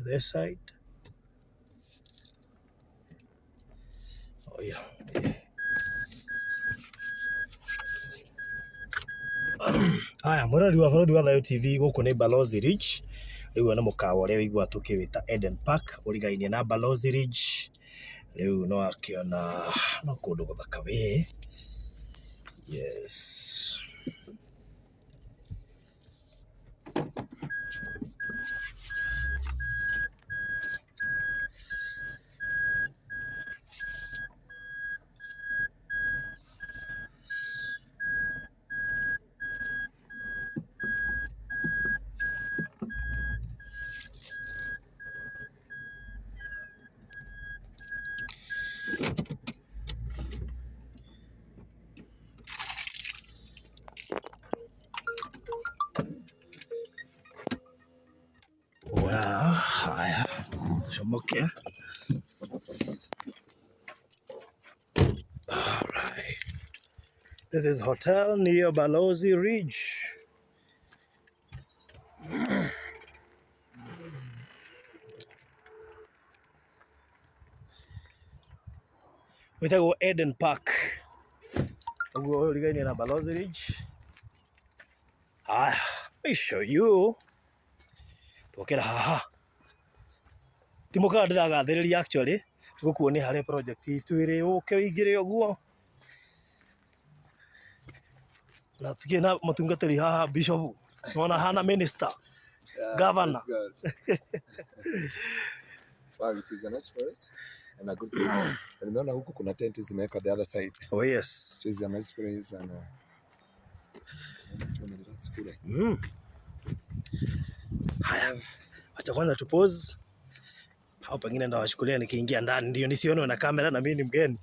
this side. Oh yeah. Aya, murari wa borothi wa Thayo TV guku ni Balozi Ridge. Riu na mukawa uria wigua tukiwita Eden Park urigainie na Balozi Ridge. Riu no akiona no kundu guthaka we. Yes. Well, haya. Shomoke. All right. This is hotel near Balozi Ridge. We go Eden Park. We go urigainie na Balozi Ridge. Let me show you. Tukira haha. Timuka ndiragathiria actually. Guku ni hare project itu iri uke wingire oguo. Na tukina mutungatiri haha bishop. Ona hana minister. Yeah, governor. Wow, it is a nice place and a good place. And unaona huku kuna tent zimewekwa the other side. Oh yes. So it's a nice place and Haya. Acha kwanza tu pause. Hao pengine ndo washukulia nikiingia ndani ndio nisione na kamera na mimi ni mgeni.